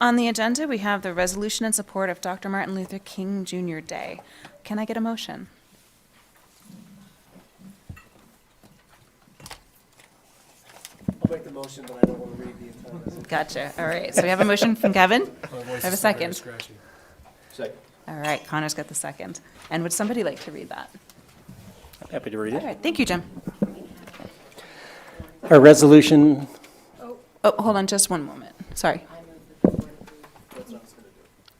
On the agenda, we have the resolution in support of Dr. Martin Luther King Jr. Day. Can I get a motion? I'll make the motion, but I don't want to read the entire resolution. Gotcha. All right. So we have a motion from Kevin. My voice I have a is still very second. scratchy. Second. All right. Connor's got the second. And would somebody like to read that? Happy to read All it. right. Thank you, Jim. A resolution, Oh, hold on just one moment. Sorry. That's what I was going to do.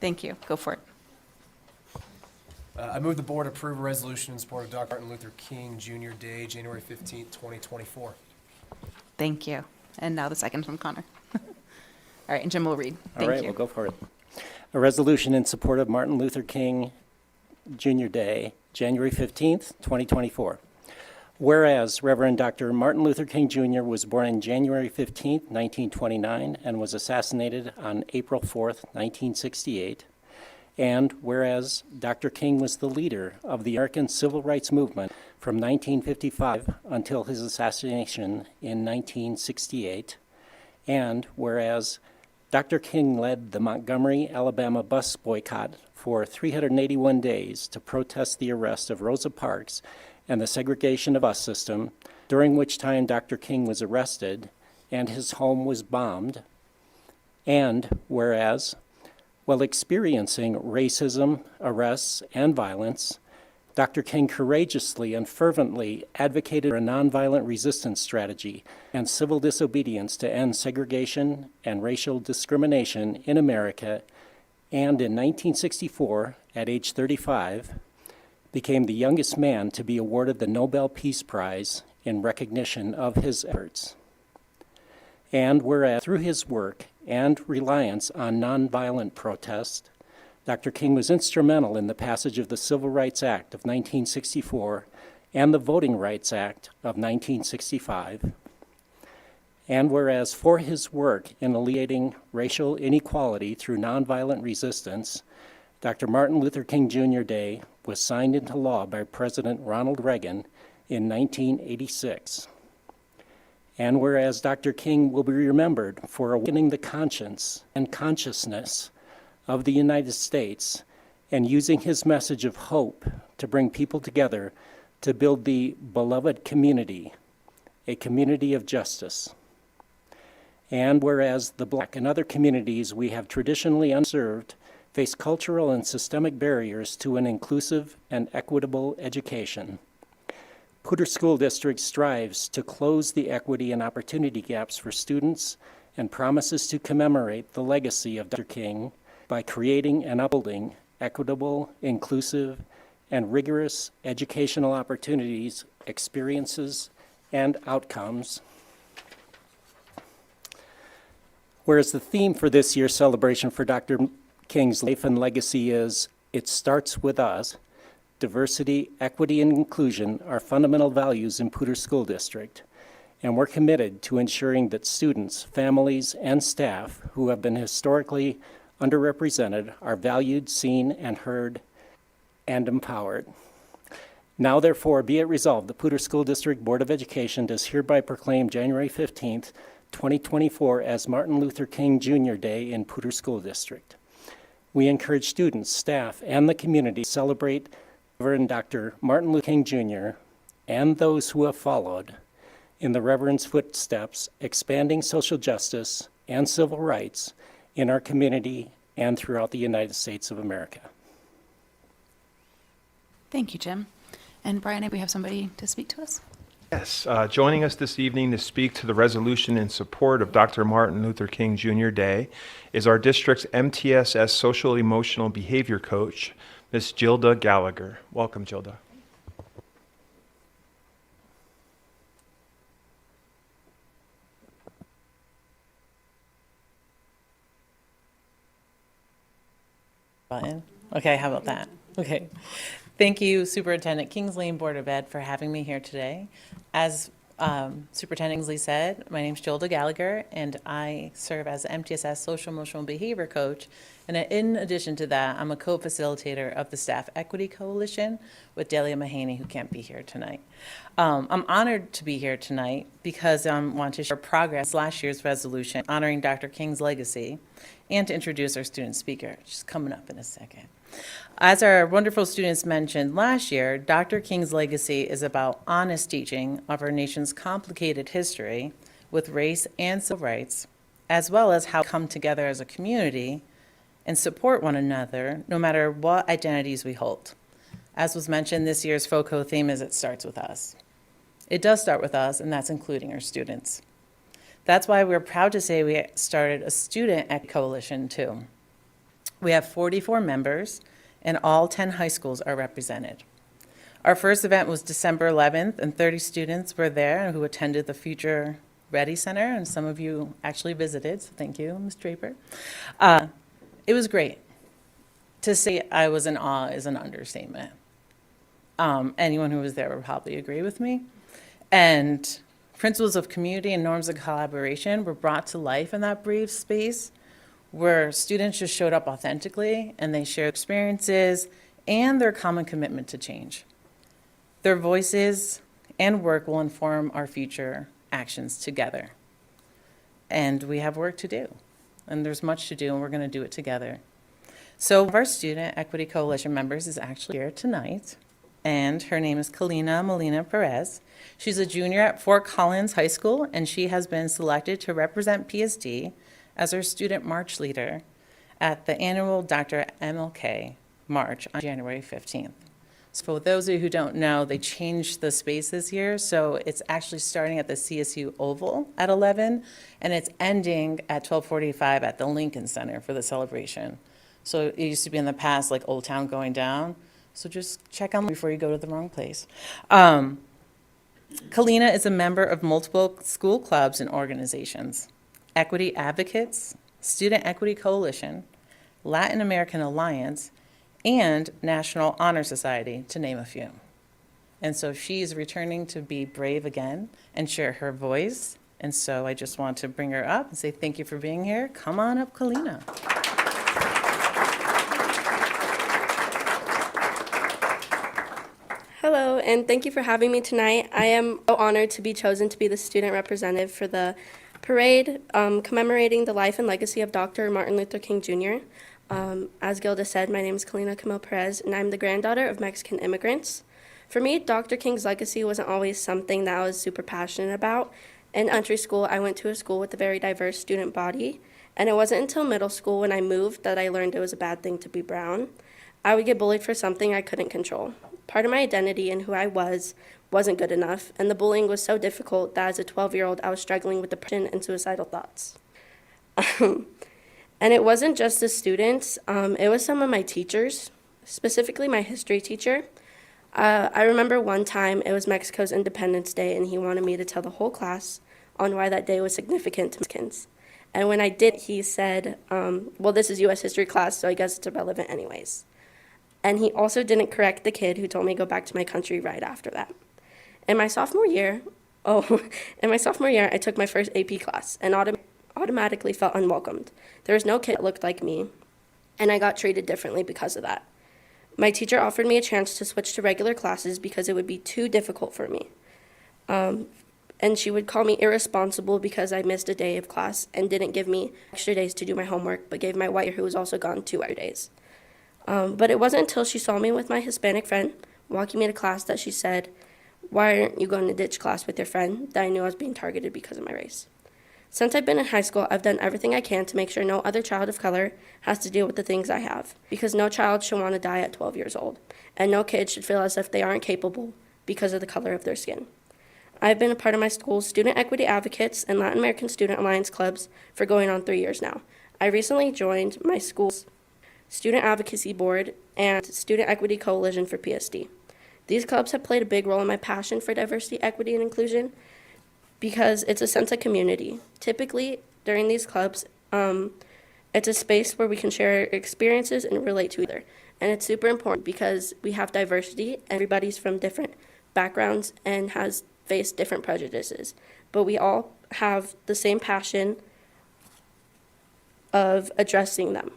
Thank you. Go for it. I move the board approve a resolution in support of Dr. Martin Luther King Jr. Day, January 15th, 2024. Thank you. And now the second from Connor. All right. And Jim will read. all Thank right, you. we'll go for it. A resolution in support of Martin Luther King Jr. Day, January 15th, 2024. Whereas Reverend Dr. Martin Luther King Jr. was born on January 15th, 1929, and was assassinated on April 4th, 1968. And whereas Dr. King was the leader of the American Civil Rights Movement from 1955 until his assassination in 1968. And whereas Dr. King led the Montgomery, Alabama bus boycott for 381 days to protest the arrest of Rosa Parks and the segregation of bus system, during which time Dr. King was arrested and his home was bombed. And whereas, while experiencing racism, arrests, and violence, Dr. King courageously and fervently advocated for a nonviolent resistance strategy and civil disobedience to end segregation and racial discrimination in America, and in 1964, at age 35, became the youngest man to be awarded the Nobel Peace Prize in recognition of his efforts. And whereas through his work and reliance on nonviolent protest, Dr. King was instrumental in the passage of the Civil Rights Act of 1964 and the Voting Rights Act of 1965. And whereas for his work in alleviating racial inequality through nonviolent resistance, Dr. Martin Luther King Jr. Day was signed into law by President Ronald Reagan in 1986. And whereas Dr. King will be remembered for awakening the conscience and consciousness of the United States and using his message of hope to bring people together to build the beloved community, a community of justice. And whereas the Black and other communities we have traditionally unserved face cultural and systemic barriers to an inclusive and equitable education, Poudre School District strives to close the equity and opportunity gaps for students and promises to commemorate the legacy of Dr. King by creating and upholding equitable, inclusive, and rigorous educational opportunities, experiences, and outcomes. Whereas the theme for this year's celebration for Dr. King's life and legacy is, "It starts with us." Diversity, equity, and inclusion are fundamental values in Poudre School District, and we're committed to ensuring that students, families, and staff who have been historically underrepresented are valued, seen, and heard, and empowered. Now, therefore, be it resolved, the Poudre School District Board of Education does hereby proclaim January 15th, 2024 as Martin Luther King Jr. Day in Poudre School District. We encourage students, staff, and the community to celebrate Reverend Dr. Martin Luther King Jr. and those who have followed in the Reverend's footsteps, expanding social justice and civil rights in our community and throughout the United States of America. Thank you, Jim. And Brian, we have somebody to speak to us? Yes, joining us this evening to speak to the resolution in support of Dr. Martin Luther King Jr. Day is our district's MTSS Social Emotional Behavior Coach, Ms. Gilda Gallagher. Welcome, Gilda. Button. Okay, how about that? Okay. Thank you, Superintendent Kingsley and Board of Ed, for having me here today. As Superintendent Kingsley said, my name is Gilda Gallagher, and I serve as the MTSS Social Emotional Behavior Coach. And in addition to that, I'm a co-facilitator of the Staff Equity Coalition with Delia Mahaney, who can't be here tonight. I'm honored to be here tonight because I want to share progress last year's resolution honoring Dr. King's legacy and to introduce our student speaker. She's coming up in a second. As our wonderful students mentioned last year, Dr. King's legacy is about honest teaching of our nation's complicated history with race and civil rights, as well as how we come together as a community and support one another no matter what identities we hold. As was mentioned, this year's FOCO theme is It Starts With Us. It does start with us, and that's including our students. That's why we're proud to say we started a student equity coalition too. We have 44 members, and all 10 high schools are represented. Our first event was December 11th, and 30 students were there who attended the Future Ready Center, and some of you actually visited, so thank you, Ms. Draper. It was great. To say I was in awe is an understatement. Anyone who was there would probably agree with me. And principles of community and norms of collaboration were brought to life in that brief space where students just showed up authentically and they shared experiences and their common commitment to change. Their voices and work will inform our future actions together. And we have work to do, and there's much to do, and we're going to do it together. So one of our Student Equity Coalition members is actually here tonight, and her name is Kalina Molina Perez. She's a junior at Fort Collins High School, and she has been selected to represent PSD as our student march leader at the annual Dr. MLK March on January 15th. So for those of you who don't know, they changed the space this year, so it's actually starting at the CSU Oval at 11, and it's ending at 12:45 at the Lincoln Center for the celebration. So it used to be in the past like Old Town going down, so just check on before you go to the wrong place. Kalina is a member of multiple school clubs and organizations, Equity Advocates, Student Equity Coalition, Latin American Alliance, and National Honor Society, to name a few. And so she's returning to be brave again and share her voice. And so I just want to bring her up and say thank you for being here. Come on up, Kalina. Hello, and thank you for having me tonight. I am so honored to be chosen to be the student representative for the parade commemorating the life and legacy of Dr. Martin Luther King Jr. As Gilda said, my name is Kalina Camille Perez, and I'm the granddaughter of Mexican immigrants. For me, Dr. King's legacy wasn't always something that I was super passionate about. In elementary school, I went to a school with a very diverse student body, and it wasn't until middle school when I moved that I learned it was a bad thing to be brown. I would get bullied for something I couldn't control. Part of my identity and who I wasn't good enough, and the bullying was so difficult that as a 12-year-old, I was struggling with depression and suicidal thoughts. And it wasn't just the students, it was some of my teachers, specifically my history teacher. I remember one time it was Mexico's Independence Day, and he wanted me to tell the whole class on why that day was significant to Mexicans. And when I did, he said, well, this is U.S. history class, so I guess it's irrelevant anyways. And he also didn't correct the kid who told me to go back to my country right after that. In my sophomore year, I took my first AP class and automatically felt unwelcomed. There was no kid that looked like me, and I got treated differently because of that. My teacher offered me a chance to switch to regular classes because it would be too difficult for me. And she would call me irresponsible because I missed a day of class and didn't give me extra days to do my homework, but gave my white, who was also gone, 2 extra days. But it wasn't until she saw me with my Hispanic friend walking me to class that she said, "Why aren't you going to ditch class with your friend?" that I knew I was being targeted because of my race. Since I've been in high school, I've done everything I can to make sure no other child of color has to deal with the things I have, because no child should want to die at 12 years old, and no kid should feel as if they aren't capable because of the color of their skin. I've been a part of my school's Student Equity Advocates and Latin American Student Alliance clubs for going on 3 years now. I recently joined my school's Student Advocacy Board and Student Equity Coalition for PSD. These clubs have played a big role in my passion for diversity, equity, and inclusion because it's a sense of community. Typically, during these clubs, it's a space where we can share experiences and relate to each other. And it's super important because we have diversity. Everybody's from different backgrounds and has faced different prejudices. But we all have the same passion of addressing them.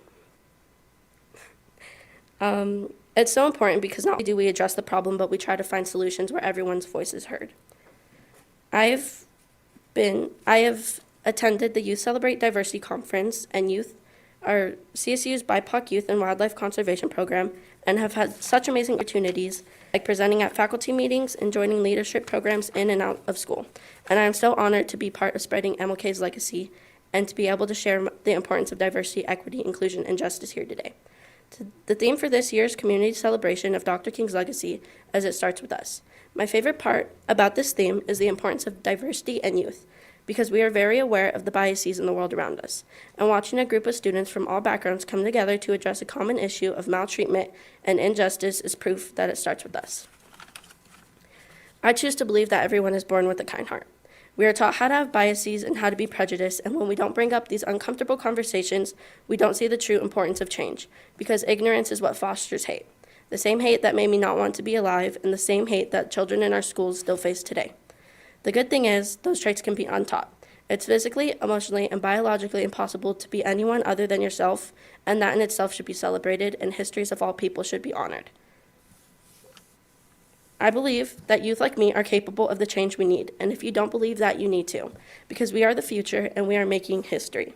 It's so important because not only do we address the problem, but we try to find solutions where everyone's voice is heard. I have attended the Youth Celebrate Diversity Conference and Youth our CSU's BIPOC Youth and Wildlife Conservation Program and have had such amazing opportunities like presenting at faculty meetings and joining leadership programs in and out of school. And I am so honored to be part of spreading MLK's legacy and to be able to share the importance of diversity, equity, inclusion, and justice here today. The theme for this year's community celebration of Dr. King's legacy is It Starts With Us. My favorite part about this theme is the importance of diversity and youth, because we are very aware of the biases in the world around us. And watching a group of students from all backgrounds come together to address a common issue of maltreatment and injustice is proof that it starts with us. I choose to believe that everyone is born with a kind heart. We are taught how to have biases and how to be prejudiced, and when we don't bring up these uncomfortable conversations, we don't see the true importance of change, because ignorance is what fosters hate. The same hate that made me not want to be alive, and the same hate that children in our schools still face today. The good thing is, those traits can be untaught. It's physically, emotionally, and biologically impossible to be anyone other than yourself, and that in itself should be celebrated, and histories of all people should be honored. I believe that youth like me are capable of the change we need, and if you don't believe that, you need to, because we are the future and we are making history.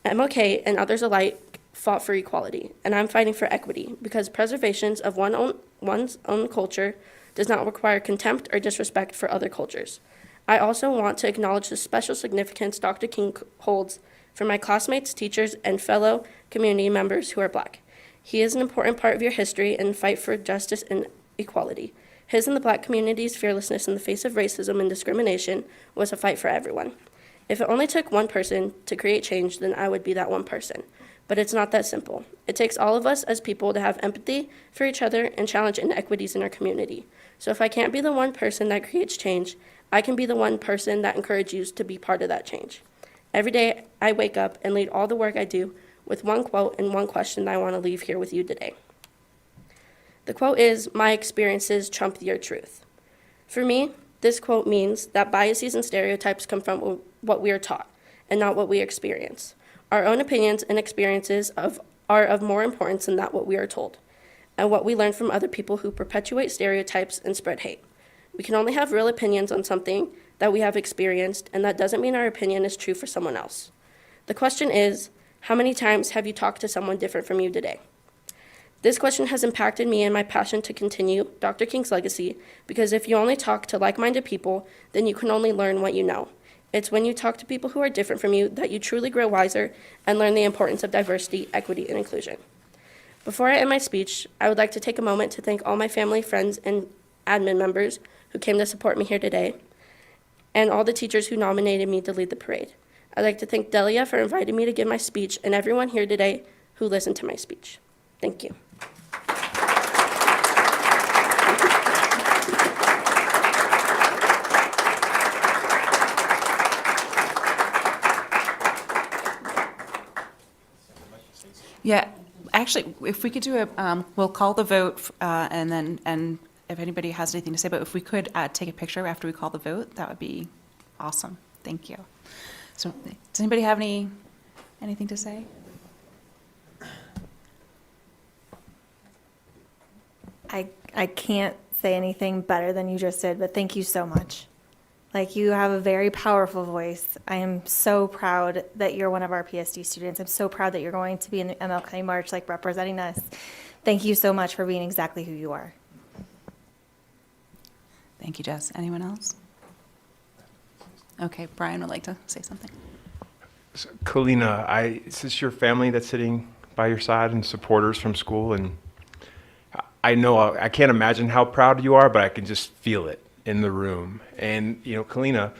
MLK and others alike fought for equality, and I'm fighting for equity, because preservation of one's own culture does not require contempt or disrespect for other cultures. I also want to acknowledge the special significance Dr. King holds for my classmates, teachers, and fellow community members who are Black. He is an important part of your history and fight for justice and equality. His and the Black community's fearlessness in the face of racism and discrimination was a fight for everyone. If it only took one person to create change, then I would be that one person. But it's not that simple. It takes all of us as people to have empathy for each other and challenge inequities in our community. So if I can't be the one person that creates change, I can be the one person that encourages you to be part of that change. Every day I wake up and lead all the work I do with one quote and one question that I want to leave here with you today. The quote is, "My experiences trump your truth." For me, this quote means that biases and stereotypes come from what we are taught and not what we experience. Our own opinions and experiences are of more importance than that what we are told, and what we learn from other people who perpetuate stereotypes and spread hate. We can only have real opinions on something that we have experienced, and that doesn't mean our opinion is true for someone else. The question is, how many times have you talked to someone different from you today? This question has impacted me and my passion to continue Dr. King's legacy, because if you only talk to like-minded people, then you can only learn what you know. It's when you talk to people who are different from you that you truly grow wiser and learn the importance of diversity, equity, and inclusion. Before I end my speech, I would like to take a moment to thank all my family, friends, and admin members who came to support me here today, and all the teachers who nominated me to lead the parade. I'd like to thank Delia for inviting me to give my speech, and everyone here today who listened to my speech. Thank you. Yeah, actually, if we could do we'll call the vote, and if anybody has anything to say, but if we could take a picture after we call the vote, that would be awesome. Thank you. So, does anybody have anything to say? I can't say anything better than you just did, but thank you so much. Like, you have a very powerful voice. I am so proud that you're one of our PSD students. I'm so proud that you're going to be in the MLK March, like, representing us. Thank you so much for being exactly who you are. Thank you, Jess. Anyone else? Okay, Brian would like to say something. So, Kalina, is this your family that's sitting by your side and supporters from school? And I know I can't imagine how proud you are, but I can just feel it in the room. And, you know, Kalina,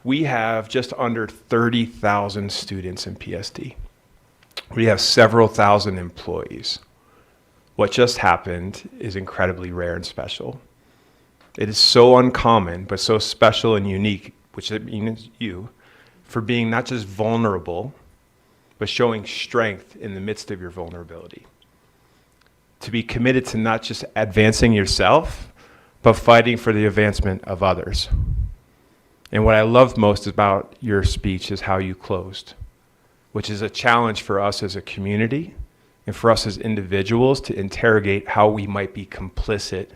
we have just under 30,000 students in PSD. We have several thousand employees. What just happened is incredibly rare and special. It is so uncommon, but so special and unique, which means you, for being not just vulnerable, but showing strength in the midst of your vulnerability. To be committed to not just advancing yourself, but fighting for the advancement of others. And what I loved most about your speech is how you closed, which is a challenge for us as a community and for us as individuals to interrogate how we might be complicit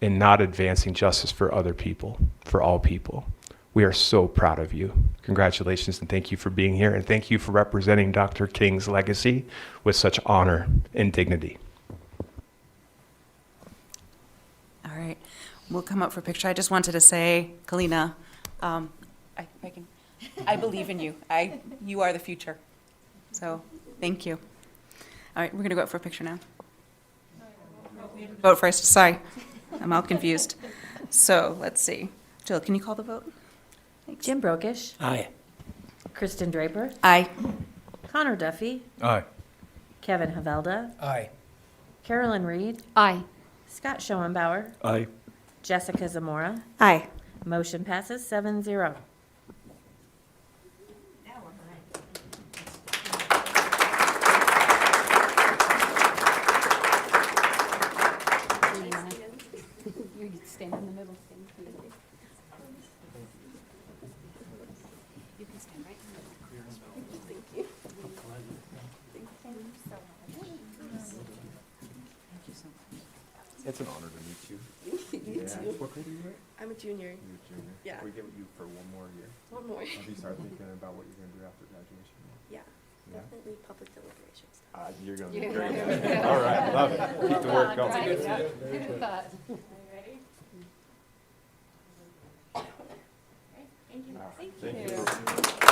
in not advancing justice for other people, for all people. We are so proud of you. Congratulations and thank you for being here, and thank you for representing Dr. King's legacy with such honor and dignity. All right, we'll come up for a picture. I just wanted to say, Kalina, I believe in you. You are the future. So, thank you. All right, we're going to go up for a picture now. Vote first, sorry. I'm all confused. So, let's see. Jill, can you call the vote? Jim Brokish, Aye. Kristen Draper, Aye. Connor Duffy, Aye. Kevin Havelda, Aye. Carolyn Reed, Aye. Scott Schoenbauer, Aye. Jessica Zamora. Aye. Motion passes 7-0. You stand in the middle. Stand in the middle. You can stand right in the middle. It's an honor to meet you. You too. What grade are you at? I'm a junior. You're a junior. Yeah. We give you for one more year. One more. Have you started thinking about what you're going to do after graduation? Yeah. Yeah? Definitely public deliberations. You're going to be great. All right, love it. Keep the work going. Good thought. Thank you.